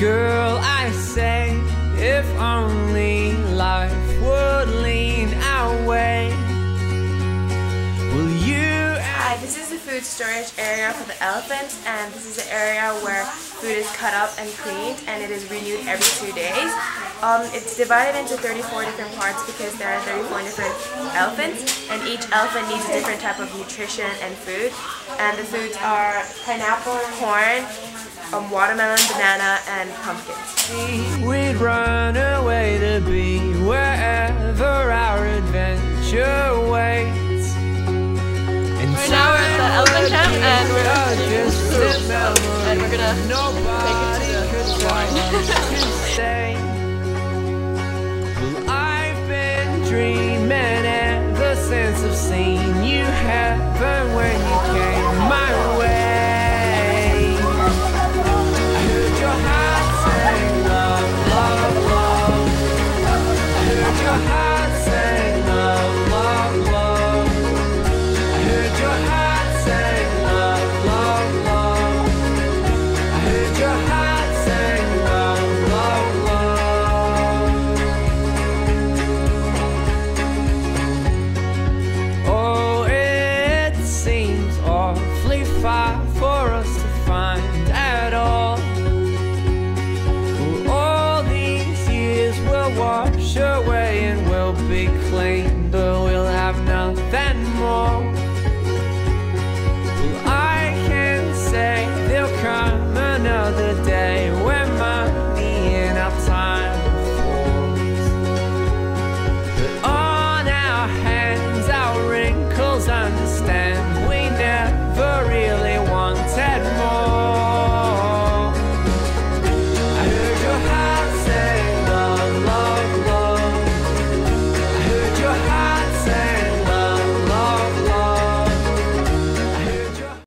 Girl, I say, if only life would lean our way. Will you? Hi, this is the food storage area for the elephants, and this is the area where food is cut up and cleaned, and it is renewed every 2 days. It's divided into 34 different parts because there are 34 different elephants, and each elephant needs a different type of nutrition and food. And the foods are pineapple, corn, watermelon, banana, and pumpkins. We'd run away to be wherever our adventure waits. And right now we're at the elephant camp and we're gonna take it to the barn. Well, I've been dreaming ever since I've seen you happen when you